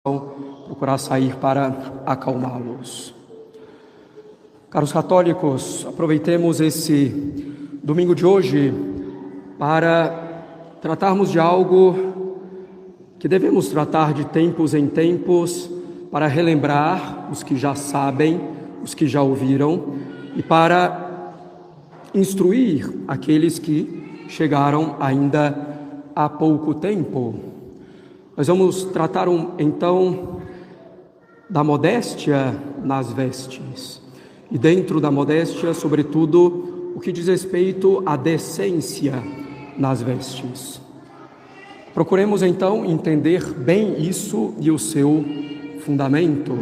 procurar sair para acalmá-los. Caros católicos, aproveitemos esse domingo de hoje para tratarmos de algo que devemos tratar de tempos em tempos, para relembrar os que já sabem, os que já ouviram, e para instruir aqueles que chegaram ainda há pouco tempo. Nós vamos tratar então da modéstia nas vestes, e dentro da modéstia, sobretudo, o que diz respeito à decência nas vestes. Procuremos então entender bem isso e o seu fundamento.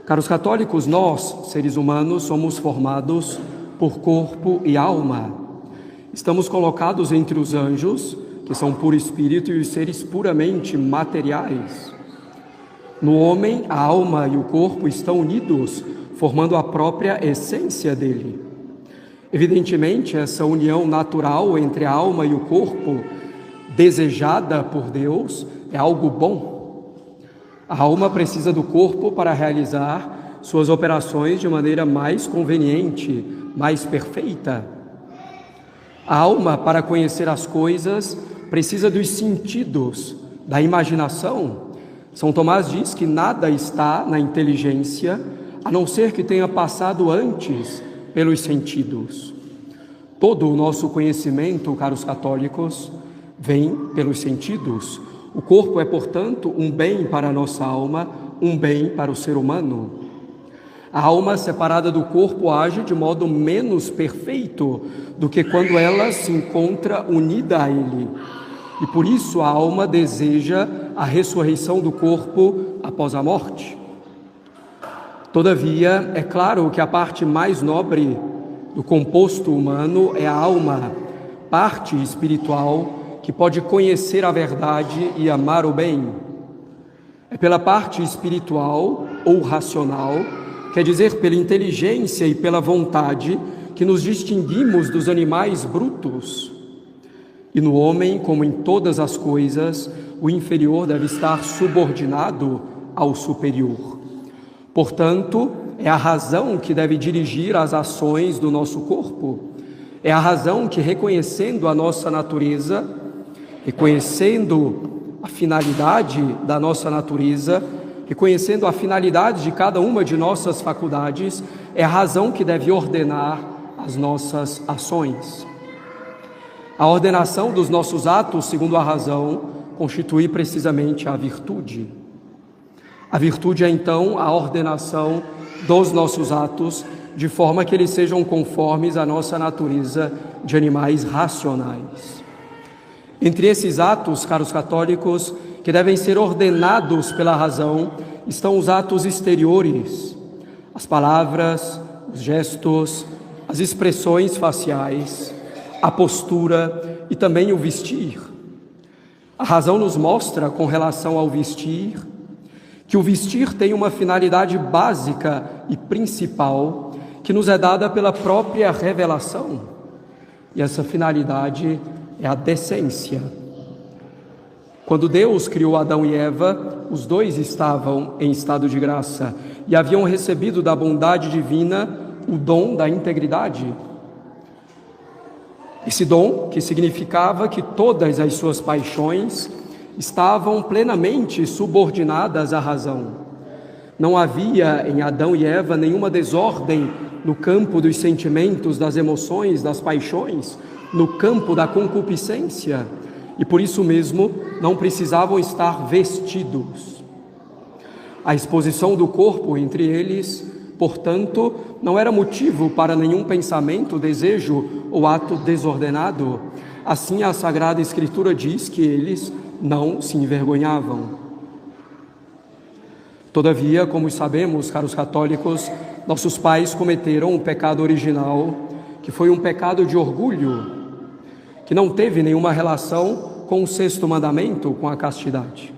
Caros católicos, nós, seres humanos, somos formados por corpo e alma. Estamos colocados entre os anjos, que são puro espírito, e os seres puramente materiais. No homem, a alma e o corpo estão unidos, formando a própria essência dele. Evidentemente, essa união natural entre a alma e o corpo, desejada por Deus, é algo bom. A alma precisa do corpo para realizar suas operações de maneira mais conveniente, mais perfeita. A alma, para conhecer as coisas, precisa dos sentidos, da imaginação. São Tomás diz que nada está na inteligência, a não ser que tenha passado antes pelos sentidos. Todo o nosso conhecimento, caros católicos, vem pelos sentidos. O corpo é, portanto, um bem para a nossa alma, um bem para o ser humano. A alma separada do corpo age de modo menos perfeito do que quando ela se encontra unida a ele. E por isso a alma deseja a ressurreição do corpo após a morte. Todavia, é claro que a parte mais nobre do composto humano é a alma, parte espiritual que pode conhecer a verdade e amar o bem. É pela parte espiritual ou racional, quer dizer, pela inteligência e pela vontade, que nos distinguimos dos animais brutos. E no homem, como em todas as coisas, o inferior deve estar subordinado ao superior. Portanto, é a razão que deve dirigir as ações do nosso corpo. É a razão que, reconhecendo a nossa natureza, reconhecendo a finalidade da nossa natureza, reconhecendo a finalidade de cada uma de nossas faculdades, é a razão que deve ordenar as nossas ações. A ordenação dos nossos atos, segundo a razão, constitui precisamente a virtude. A virtude é, então, a ordenação dos nossos atos, de forma que eles sejam conformes à nossa natureza de animais racionais. Entre esses atos, caros católicos, que devem ser ordenados pela razão, estão os atos exteriores, as palavras, os gestos, as expressões faciais, a postura e também o vestir. A razão nos mostra, com relação ao vestir, que o vestir tem uma finalidade básica e principal, que nos é dada pela própria revelação. E essa finalidade é a decência. Quando Deus criou Adão e Eva, os dois estavam em estado de graça e haviam recebido da bondade divina o dom da integridade. Esse dom, que significava que todas as suas paixões estavam plenamente subordinadas à razão. Não havia em Adão e Eva nenhuma desordem no campo dos sentimentos, das emoções, das paixões, no campo da concupiscência, e por isso mesmo não precisavam estar vestidos. A exposição do corpo entre eles, portanto, não era motivo para nenhum pensamento, desejo ou ato desordenado. Assim, a Sagrada Escritura diz que eles não se envergonhavam. Todavia, como sabemos, caros católicos, nossos pais cometeram um pecado original, que foi um pecado de orgulho, que não teve nenhuma relação com o sexto mandamento, com a castidade.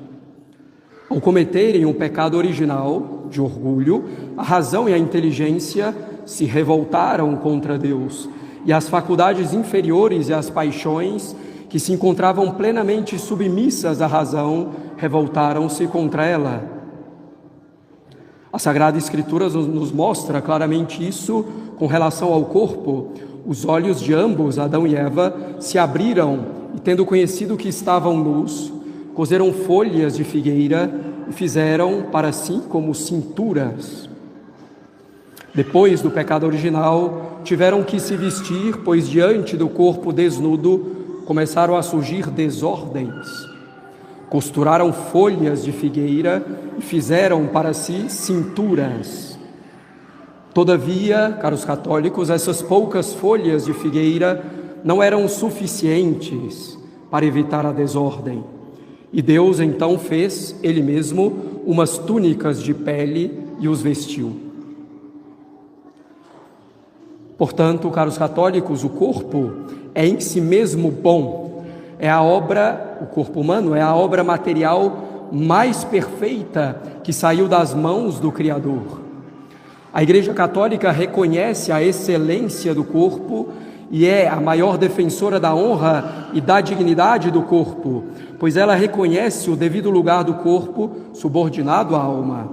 Ao cometerem um pecado original de orgulho, a razão e a inteligência se revoltaram contra Deus, e as faculdades inferiores e as paixões, que se encontravam plenamente submissas à razão, revoltaram-se contra ela. A Sagrada Escritura nos mostra claramente isso com relação ao corpo. Os olhos de ambos, Adão e Eva, se abriram e, tendo conhecido que estavam nus, coseram folhas de figueira e fizeram para si como cinturas. Depois do pecado original, tiveram que se vestir, pois diante do corpo desnudo começaram a surgir desordens. Costuraram folhas de figueira e fizeram para si cinturas. Todavia, caros católicos, essas poucas folhas de figueira não eram suficientes para evitar a desordem. E Deus então fez, Ele mesmo, umas túnicas de pele e os vestiu. Portanto, caros católicos, o corpo é em si mesmo bom. O corpo humano é a obra material mais perfeita que saiu das mãos do Criador. A Igreja Católica reconhece a excelência do corpo e é a maior defensora da honra e da dignidade do corpo, pois ela reconhece o devido lugar do corpo subordinado à alma.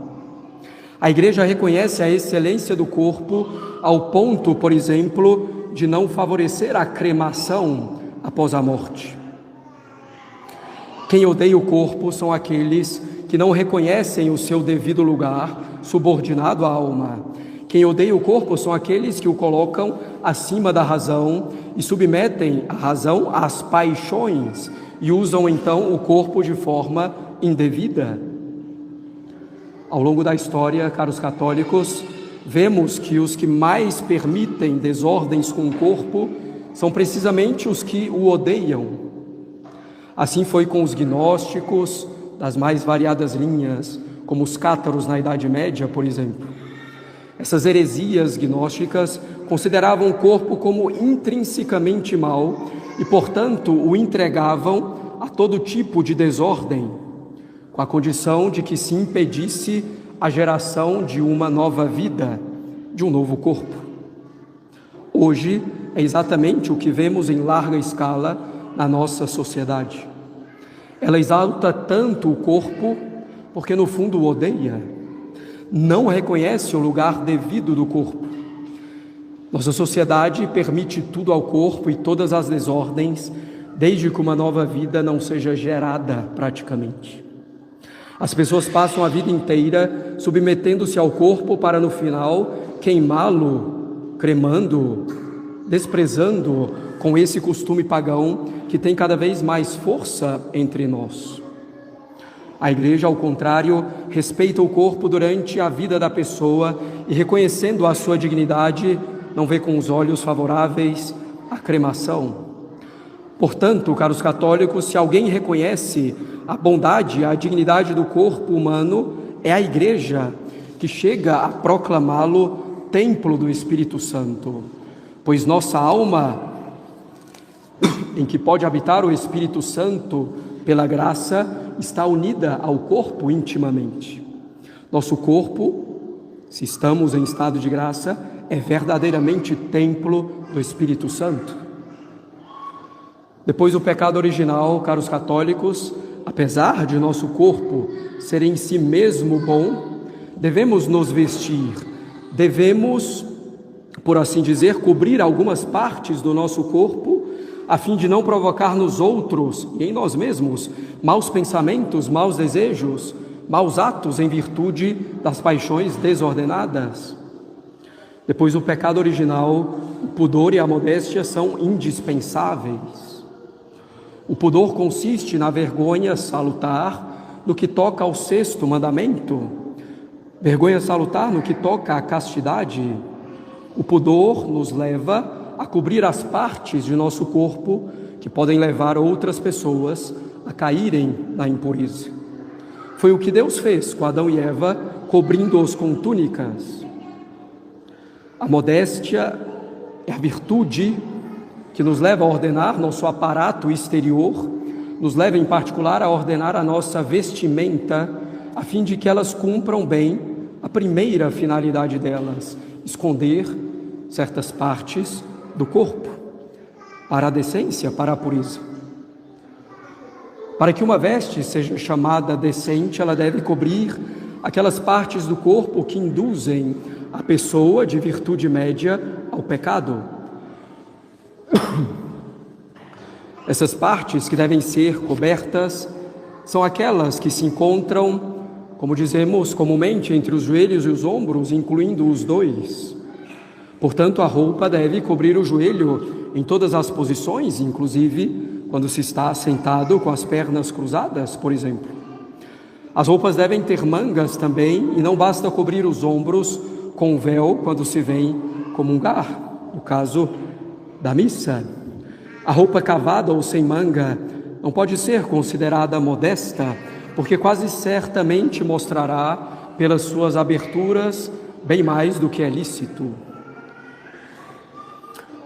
A Igreja reconhece a excelência do corpo ao ponto, por exemplo, de não favorecer a cremação após a morte. Quem odeia o corpo são aqueles que não reconhecem o seu devido lugar subordinado à alma. Quem odeia o corpo são aqueles que o colocam acima da razão e submetem a razão às paixões e usam então o corpo de forma indevida. Ao longo da história, caros católicos, vemos que os que mais permitem desordens com o corpo são precisamente os que o odeiam. Assim foi com os gnósticos das mais variadas linhas, como os cátaros na Idade Média, por exemplo. Essas heresias gnósticas consideravam o corpo como intrinsecamente mau e, portanto, o entregavam a todo tipo de desordem, com a condição de que se impedisse a geração de uma nova vida, de um novo corpo. Hoje é exatamente o que vemos em larga escala na nossa sociedade. Ela exalta tanto o corpo porque no fundo o odeia, não reconhece o lugar devido do corpo. Nossa sociedade permite tudo ao corpo e todas as desordens, desde que uma nova vida não seja gerada praticamente. As pessoas passam a vida inteira submetendo-se ao corpo para no final queimá-lo, cremando, desprezando com esse costume pagão que tem cada vez mais força entre nós. A Igreja, ao contrário, respeita o corpo durante a vida da pessoa e, reconhecendo a sua dignidade, não vê com os olhos favoráveis a cremação. Portanto, caros católicos, se alguém reconhece a bondade, a dignidade do corpo humano, é a Igreja que chega a proclamá-lo templo do Espírito Santo, pois nossa alma, em que pode habitar o Espírito Santo pela graça, está unida ao corpo intimamente. Nosso corpo, se estamos em estado de graça, é verdadeiramente templo do Espírito Santo. Depois do pecado original, caros católicos, apesar de nosso corpo ser em si mesmo bom, devemos nos vestir, devemos, por assim dizer, cobrir algumas partes do nosso corpo, a fim de não provocar nos outros e em nós mesmos maus pensamentos, maus desejos, maus atos em virtude das paixões desordenadas. Depois do pecado original, o pudor e a modéstia são indispensáveis. O pudor consiste na vergonha salutar no que toca ao sexto mandamento, vergonha salutar no que toca à castidade. O pudor nos leva a cobrir as partes de nosso corpo que podem levar outras pessoas a caírem na impureza. Foi o que Deus fez com Adão e Eva, cobrindo-os com túnicas. A modéstia é a virtude que nos leva a ordenar nosso aparato exterior, nos leva em particular a ordenar a nossa vestimenta, a fim de que elas cumpram bem a primeira finalidade delas, esconder certas partes do corpo, para a decência, para a pureza. Para que uma veste seja chamada decente, ela deve cobrir aquelas partes do corpo que induzem a pessoa de virtude média ao pecado. Essas partes que devem ser cobertas são aquelas que se encontram, como dizemos comumente, entre os joelhos e os ombros, incluindo os dois. Portanto, a roupa deve cobrir o joelho em todas as posições, inclusive quando se está sentado com as pernas cruzadas, por exemplo. As roupas devem ter mangas também, e não basta cobrir os ombros com véu quando se vem comungar, no caso da missa. A roupa cavada ou sem manga não pode ser considerada modesta, porque quase certamente mostrará, pelas suas aberturas, bem mais do que é lícito.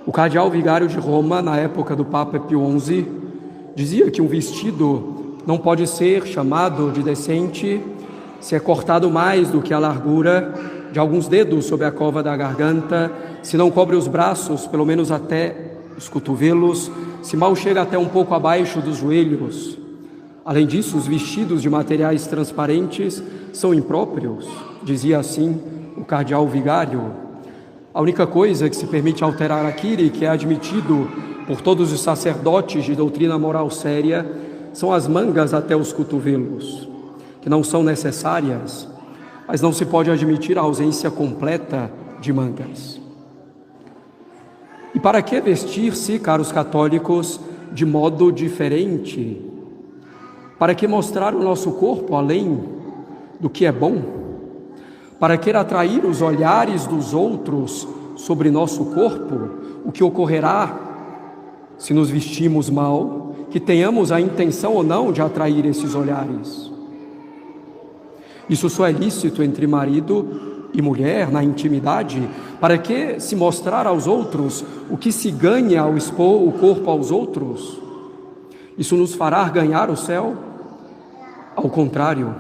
O cardeal vigário de Roma, na época do Papa Pio XI, dizia que um vestido não pode ser chamado de decente se é cortado mais do que a largura de alguns dedos sob a cova da garganta, se não cobre os braços, pelo menos até os cotovelos, se mal chega até um pouco abaixo dos joelhos. Além disso, os vestidos de materiais transparentes são impróprios, dizia assim o cardeal vigário. A única coisa que se permite alterar aqui e que é admitido por todos os sacerdotes de doutrina moral séria são as mangas até os cotovelos, que não são necessárias, mas não se pode admitir a ausência completa de mangas. E para que vestir-se, caros católicos, de modo diferente? Para que mostrar o nosso corpo além do que é bom? Para que atrair os olhares dos outros sobre nosso corpo? O que ocorrerá se nos vestimos mal, que tenhamos a intenção ou não de atrair esses olhares? Isso só é lícito entre marido e mulher na intimidade. Para que se mostrar aos outros o que se ganha ao expor o corpo aos outros? Isso nos fará ganhar o céu? Ao contrário.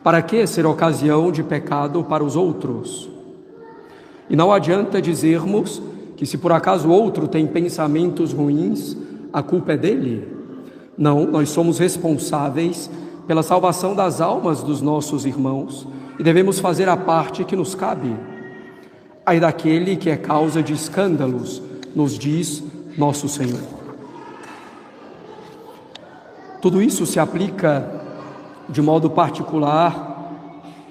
Para que ser ocasião de pecado para os outros? E não adianta dizermos que se por acaso o outro tem pensamentos ruins, a culpa é dele. Não, nós somos responsáveis pela salvação das almas dos nossos irmãos e devemos fazer a parte que nos cabe. Ai daquele que é causa de escândalos, nos diz nosso Senhor. Tudo isso se aplica de modo particular,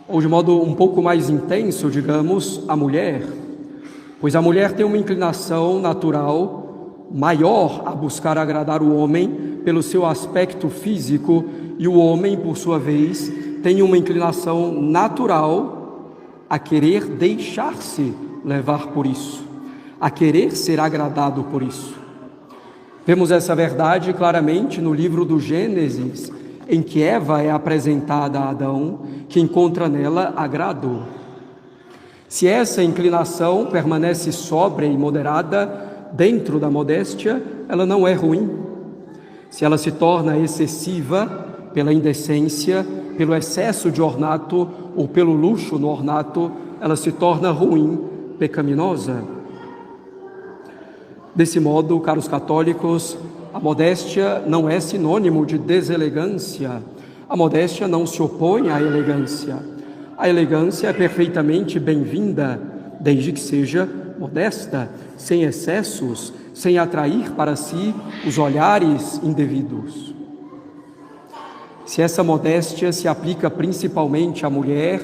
ou de modo um pouco mais intenso, digamos, à mulher, pois a mulher tem uma inclinação natural maior a buscar agradar o homem pelo seu aspecto físico, e o homem, por sua vez, tem uma inclinação natural a querer deixar-se levar por isso, a querer ser agradado por isso. Vemos essa verdade claramente no livro do Gênesis, em que Eva é apresentada a Adão, que encontra nela agrado. Se essa inclinação permanece sóbria e moderada dentro da modéstia, ela não é ruim. Se ela se torna excessiva pela indecência, pelo excesso de ornato ou pelo luxo no ornato, ela se torna ruim, pecaminosa. Desse modo, caros católicos, a modéstia não é sinônimo de deselegância. A modéstia não se opõe à elegância. A elegância é perfeitamente bem-vinda, desde que seja modesta, sem excessos, sem atrair para si os olhares indevidos. Se essa modéstia se aplica principalmente à mulher,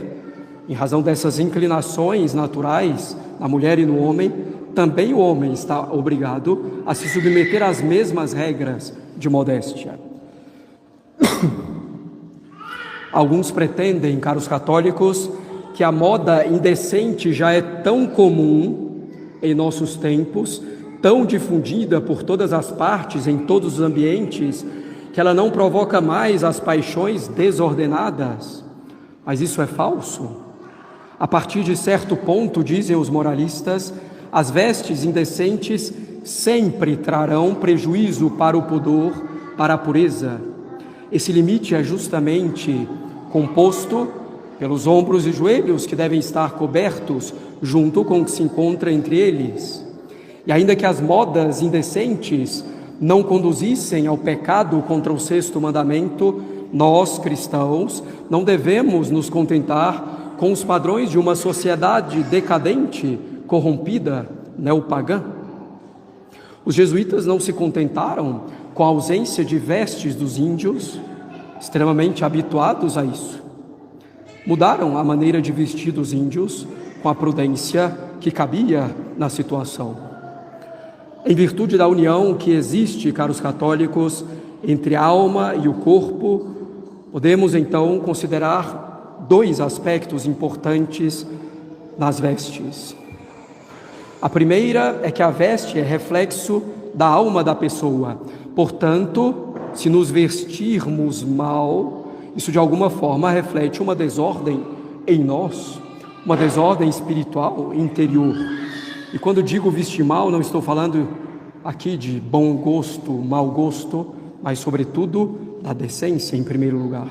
em razão dessas inclinações naturais na mulher e no homem, também o homem está obrigado a se submeter às mesmas regras de modéstia. Alguns pretendem, caros católicos, que a moda indecente já é tão comum em nossos tempos, tão difundida por todas as partes, em todos os ambientes, que ela não provoca mais as paixões desordenadas. Mas isso é falso. A partir de certo ponto, dizem os moralistas, as vestes indecentes sempre trarão prejuízo para o pudor, para a pureza. Esse limite é justamente composto pelos ombros e joelhos, que devem estar cobertos junto com o que se encontra entre eles. E ainda que as modas indecentes não conduzissem ao pecado contra o sexto mandamento, nós, cristãos, não devemos nos contentar com os padrões de uma sociedade decadente, corrompida, neopagã. Os jesuítas não se contentaram com a ausência de vestes dos índios, extremamente habituados a isso. Mudaram a maneira de vestir dos índios com a prudência que cabia na situação. Em virtude da união que existe, caros católicos, entre a alma e o corpo, podemos então considerar dois aspectos importantes nas vestes. A primeira é que a veste é reflexo da alma da pessoa. Portanto, se nos vestirmos mal, isso de alguma forma reflete uma desordem em nós, uma desordem espiritual interior. E quando digo vestir mal, não estou falando aqui de bom gosto, mau gosto, mas sobretudo da decência em primeiro lugar.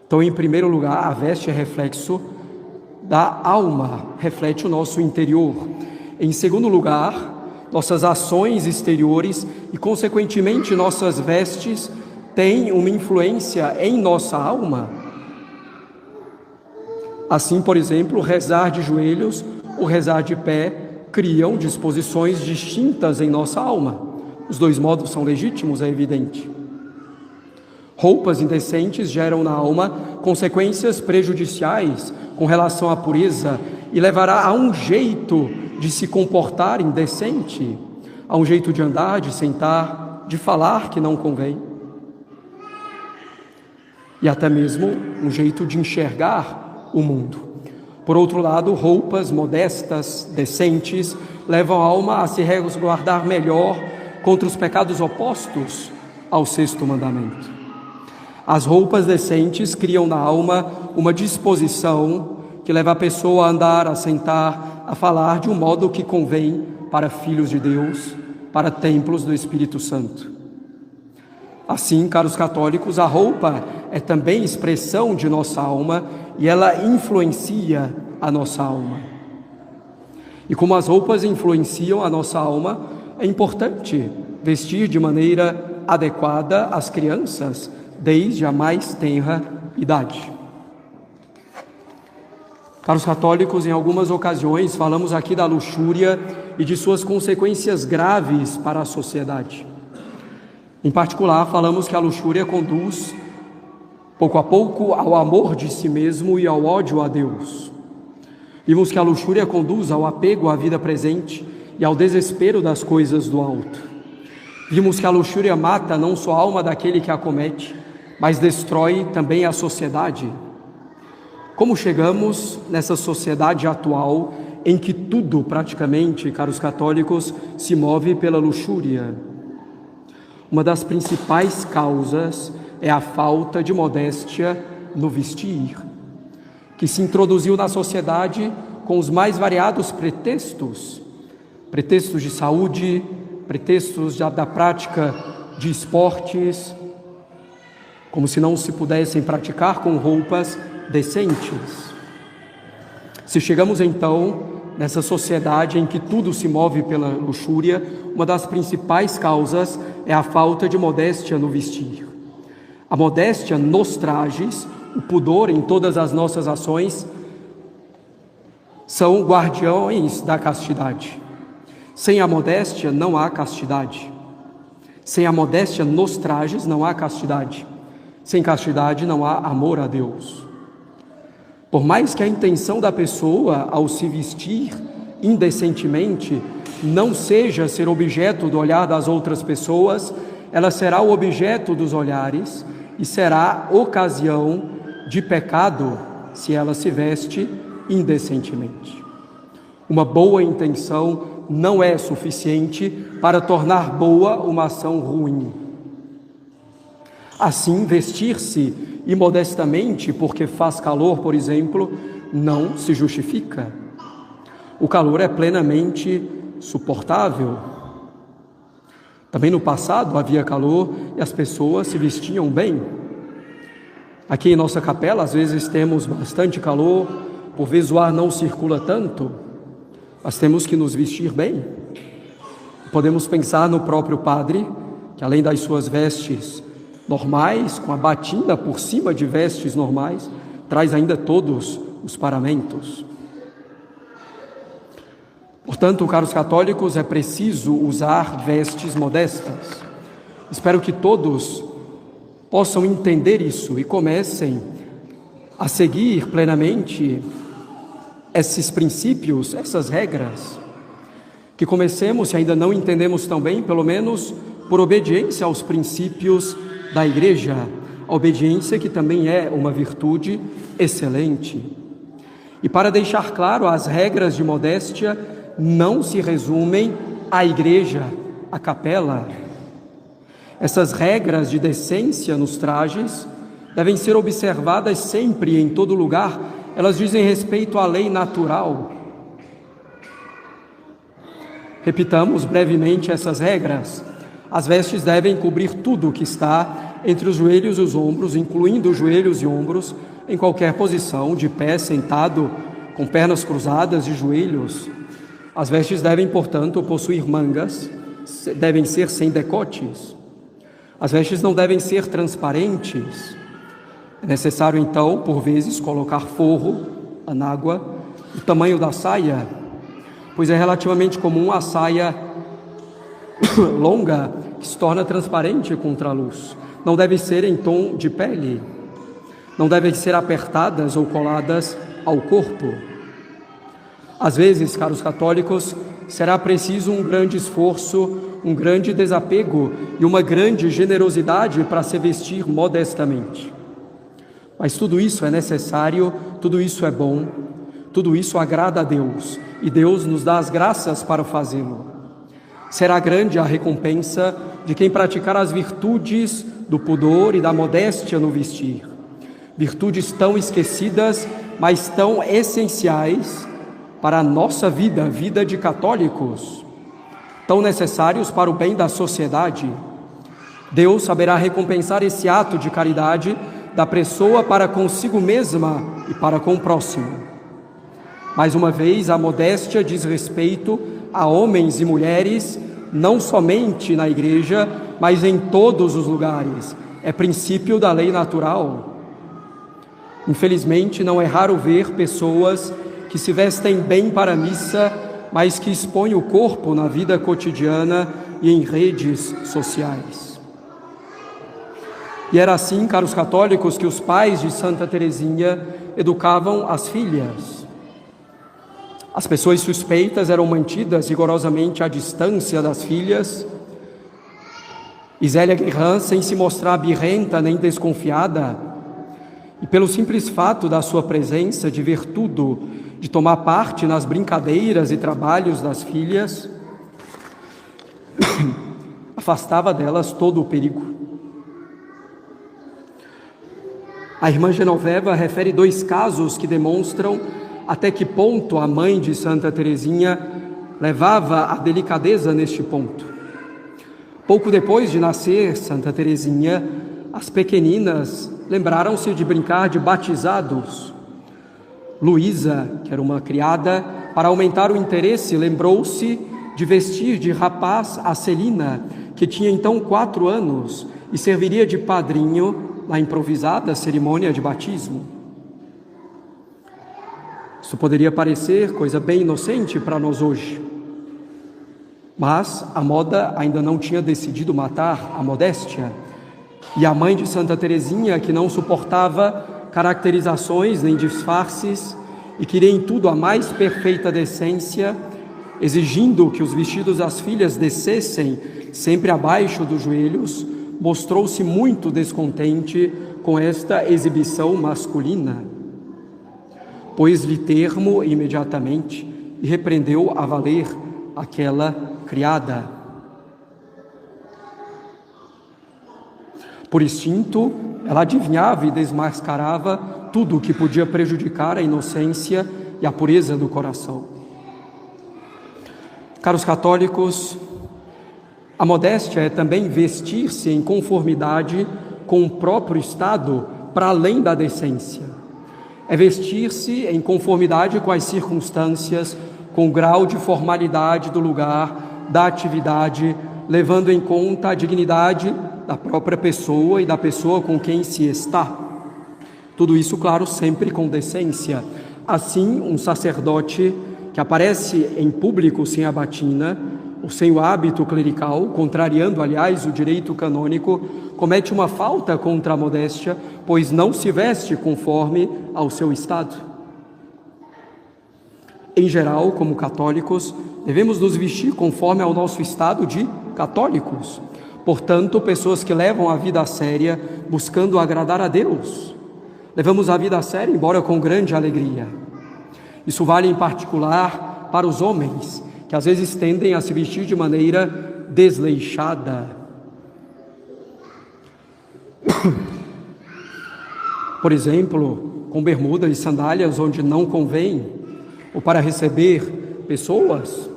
Então, em primeiro lugar, a veste é reflexo da alma, reflete o nosso interior. Em segundo lugar, nossas ações exteriores e, consequentemente, nossas vestes têm uma influência em nossa alma. Assim, por exemplo, rezar de joelhos ou rezar de pé criam disposições distintas em nossa alma. Os dois modos são legítimos, é evidente. Roupas indecentes geram na alma consequências prejudiciais com relação à pureza e levará a um jeito de se comportar indecente, a um jeito de andar, de sentar, de falar que não convém. E até mesmo um jeito de enxergar o mundo. Por outro lado, roupas modestas, decentes, levam a alma a se resguardar melhor contra os pecados opostos ao sexto mandamento. As roupas decentes criam na alma uma disposição que leva a pessoa a andar, a sentar, a falar de um modo que convém para filhos de Deus, para templos do Espírito Santo. Assim, caros católicos, a roupa é também expressão de nossa alma e ela influencia a nossa alma. E como as roupas influenciam a nossa alma, é importante vestir de maneira adequada as crianças desde a mais tenra idade. Caros católicos, em algumas ocasiões falamos aqui da luxúria e de suas consequências graves para a sociedade. Em particular, falamos que a luxúria conduz, pouco a pouco, ao amor de si mesmo e ao ódio a Deus. Vimos que a luxúria conduz ao apego à vida presente e ao desespero das coisas do alto. Vimos que a luxúria mata não só a alma daquele que a comete, mas destrói também a sociedade. Como chegamos nessa sociedade atual em que tudo, praticamente, caros católicos, se move pela luxúria? Uma das principais causas é a falta de modéstia no vestir, que se introduziu na sociedade com os mais variados pretextos de saúde, pretextos da prática de esportes, como se não se pudessem praticar com roupas decentes. Se chegamos então nessa sociedade em que tudo se move pela luxúria, uma das principais causas é a falta de modéstia no vestir. A modéstia nos trajes, o pudor em todas as nossas ações, são guardiões da castidade. Sem a modéstia não há castidade. Sem a modéstia nos trajes não há castidade. Sem castidade não há amor a Deus. Por mais que a intenção da pessoa ao se vestir indecentemente não seja ser objeto do olhar das outras pessoas, ela será o objeto dos olhares e será ocasião de pecado se ela se veste indecentemente. Uma boa intenção não é suficiente para tornar boa uma ação ruim. Assim, vestir-se imodestamente porque faz calor, por exemplo, não se justifica. O calor é plenamente suportável. Também no passado havia calor e as pessoas se vestiam bem. Aqui em nossa capela, às vezes temos bastante calor, por vezes o ar não circula tanto, mas temos que nos vestir bem. Podemos pensar no próprio padre, que além das suas vestes normais, com a batina por cima de vestes normais, traz ainda todos os paramentos. Portanto, caros católicos, é preciso usar vestes modestas. Espero que todos possam entender isso e comecem a seguir plenamente esses princípios, essas regras. Que comecemos, se ainda não entendemos tão bem, pelo menos por obediência aos princípios da Igreja, a obediência que também é uma virtude excelente. E para deixar claro, as regras de modéstia não se resumem à igreja, à capela. Essas regras de decência nos trajes devem ser observadas sempre e em todo lugar. Elas dizem respeito à lei natural. Repitamos brevemente essas regras. As vestes devem cobrir tudo o que está entre os joelhos e os ombros, incluindo os joelhos e ombros, em qualquer posição, de pé, sentado, com pernas cruzadas e joelhos. As vestes devem, portanto, possuir mangas, devem ser sem decotes. As vestes não devem ser transparentes. É necessário, então, por vezes, colocar forro, anágua, o tamanho da saia, pois é relativamente comum a saia longa que se torna transparente contra a luz. Não deve ser em tom de pele. Não devem ser apertadas ou coladas ao corpo. Às vezes, caros católicos, será preciso um grande esforço, um grande desapego e uma grande generosidade para se vestir modestamente. Mas tudo isso é necessário, tudo isso é bom, tudo isso agrada a Deus e Deus nos dá as graças para fazê-lo. Será grande a recompensa de quem praticar as virtudes do pudor e da modéstia no vestir. Virtudes tão esquecidas, mas tão essenciais para a nossa vida, vida de católicos, tão necessários para o bem da sociedade. Deus saberá recompensar esse ato de caridade da pessoa para consigo mesma e para com o próximo. Mais uma vez, a modéstia diz respeito a homens e mulheres, não somente na igreja, mas em todos os lugares. É princípio da lei natural. Infelizmente, não é raro ver pessoas que se vestem bem para a missa, mas que expõem o corpo na vida cotidiana e em redes sociais. E era assim, caros católicos, que os pais de Santa Teresinha educavam as filhas. As pessoas suspeitas eram mantidas rigorosamente à distância das filhas. E Zélia Guerrin, sem se mostrar birrenta nem desconfiada, e pelo simples fato da sua presença, de ver tudo, de tomar parte nas brincadeiras e trabalhos das filhas, afastava delas todo o perigo. A irmã Genoveva refere 2 casos que demonstram até que ponto a mãe de Santa Teresinha levava a delicadeza neste ponto. Pouco depois de nascer Santa Teresinha, as pequeninas lembraram-se de brincar de batizados. Luísa, que era uma criada, para aumentar o interesse, lembrou-se de vestir de rapaz a Celina, que tinha então 4 anos e serviria de padrinho na improvisada cerimônia de batismo. Isso poderia parecer coisa bem inocente para nós hoje, mas a moda ainda não tinha decidido matar a modéstia, e a mãe de Santa Teresinha, que não suportava caracterizações nem disfarces e queria em tudo a mais perfeita decência, exigindo que os vestidos das filhas descessem sempre abaixo dos joelhos, mostrou-se muito descontente com esta exibição masculina. Pôs-lhe termo imediatamente e repreendeu a valer aquela criada. Por instinto, ela adivinhava e desmascarava tudo o que podia prejudicar a inocência e a pureza do coração. Caros católicos, a modéstia é também vestir-se em conformidade com o próprio estado para além da decência. É vestir-se em conformidade com as circunstâncias, com o grau de formalidade do lugar, da atividade, levando em conta a dignidade da própria pessoa e da pessoa com quem se está. Tudo isso, claro, sempre com decência. Assim, um sacerdote que aparece em público sem a batina, ou sem o hábito clerical, contrariando, aliás, o direito canônico, comete uma falta contra a modéstia, pois não se veste conforme ao seu estado. Em geral, como católicos, devemos nos vestir conforme ao nosso estado de católicos. Portanto, pessoas que levam a vida a séria, buscando agradar a Deus. Levamos a vida a sério, embora com grande alegria. Isso vale em particular para os homens, que às vezes tendem a se vestir de maneira desleixada. Por exemplo, com bermudas e sandálias onde não convém, ou para receber pessoas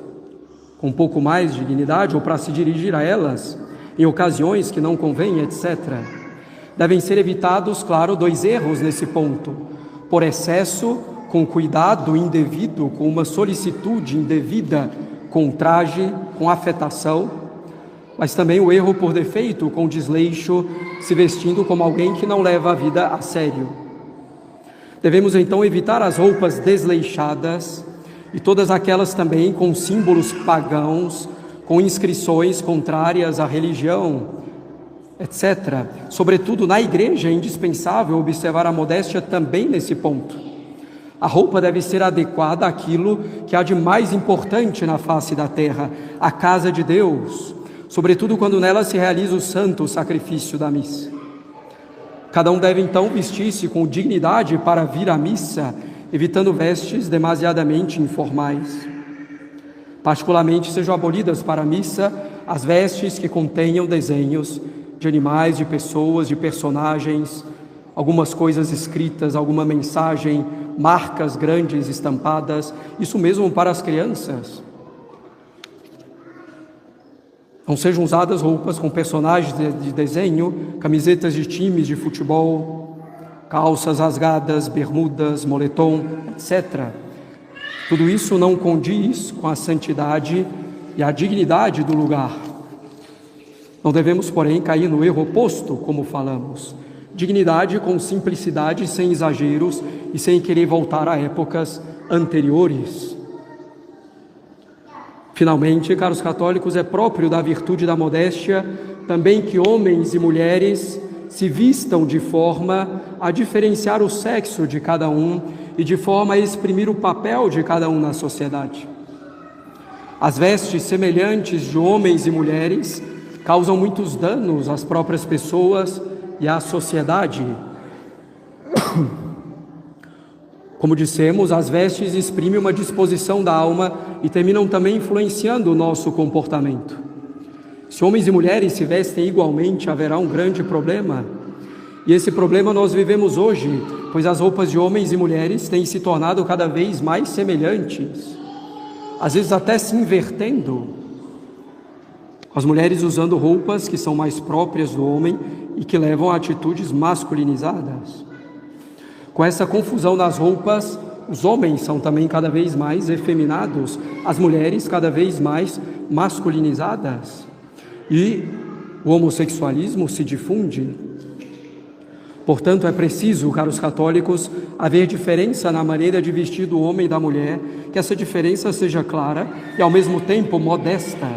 com um pouco mais de dignidade, ou para se dirigir a elas em ocasiões que não convém, etc. Devem ser evitados, claro, 2 erros nesse ponto: por excesso, com cuidado indevido, com uma solicitude indevida, com traje, com afetação, mas também o erro por defeito, com desleixo, se vestindo como alguém que não leva a vida a sério. Devemos então evitar as roupas desleixadas e todas aquelas também com símbolos pagãos, com inscrições contrárias à religião, etc. Sobretudo na igreja é indispensável observar a modéstia também nesse ponto. A roupa deve ser adequada àquilo que há de mais importante na face da terra, a casa de Deus, sobretudo quando nela se realiza o santo sacrifício da missa. Cada um deve então vestir-se com dignidade para vir à missa, evitando vestes demasiadamente informais. Particularmente sejam abolidas para a missa as vestes que contenham desenhos de animais, de pessoas, de personagens, algumas coisas escritas, alguma mensagem, marcas grandes estampadas, isso mesmo para as crianças. Não sejam usadas roupas com personagens de desenho, camisetas de times de futebol, calças rasgadas, bermudas, moletom, etc. Tudo isso não condiz com a santidade e a dignidade do lugar. Não devemos, porém, cair no erro oposto, como falamos. Dignidade com simplicidade, sem exageros e sem querer voltar a épocas anteriores. Finalmente, caros católicos, é próprio da virtude da modéstia também que homens e mulheres se vistam de forma a diferenciar o sexo de cada um e de forma a exprimir o papel de cada um na sociedade. As vestes semelhantes de homens e mulheres causam muitos danos às próprias pessoas e à sociedade. Como dissemos, as vestes exprimem uma disposição da alma e terminam também influenciando o nosso comportamento. Se homens e mulheres se vestem igualmente, haverá um grande problema. E esse problema nós vivemos hoje, pois as roupas de homens e mulheres têm se tornado cada vez mais semelhantes, às vezes até se invertendo. As mulheres usando roupas que são mais próprias do homem e que levam a atitudes masculinizadas. Com essa confusão nas roupas, os homens são também cada vez mais efeminados, as mulheres cada vez mais masculinizadas. E o homossexualismo se difunde. Portanto, é preciso, caros católicos, haver diferença na maneira de vestir do homem e da mulher, que essa diferença seja clara e ao mesmo tempo modesta.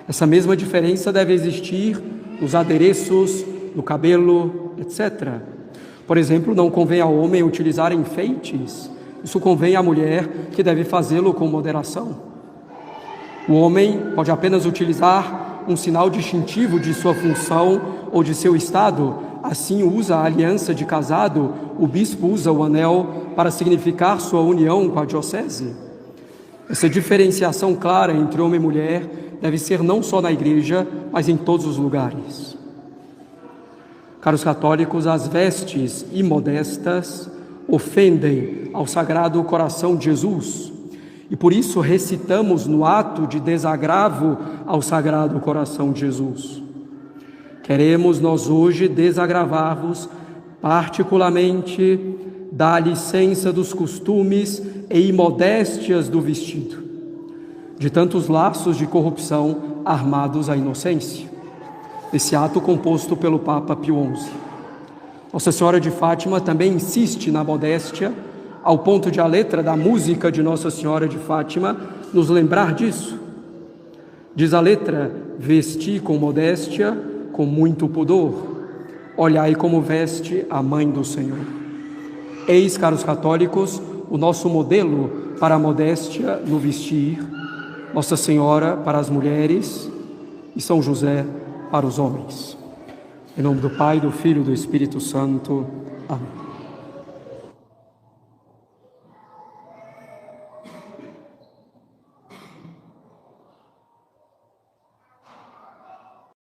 Essa mesma diferença deve existir nos adereços, no cabelo, etc. Por exemplo, não convém ao homem utilizar enfeites, isso convém à mulher, que deve fazê-lo com moderação. O homem pode apenas utilizar um sinal distintivo de sua função ou de seu estado, assim usa a aliança de casado, o bispo usa o anel para significar sua união com a diocese. Essa diferenciação clara entre homem e mulher deve ser não só na igreja, mas em todos os lugares. Caros católicos, as vestes imodestas ofendem ao Sagrado Coração de Jesus e por isso recitamos no ato de desagravo ao Sagrado Coração de Jesus. Queremos nós hoje desagravar-vos particularmente da licença dos costumes e imodéstias do vestido. de tantos laços de corrupção armados à inocência. Esse ato composto pelo Papa Pio XI. Nossa Senhora de Fátima também insiste na modéstia, ao ponto de a letra da música de Nossa Senhora de Fátima nos lembrar disso. Diz a letra: vesti com modéstia, com muito pudor, olhai como veste a Mãe do Senhor. Eis, caros católicos, o nosso modelo para a modéstia no vestir, Nossa Senhora para as mulheres e São José para os homens. Em nome do Pai, do Filho e do Espírito Santo. Amém.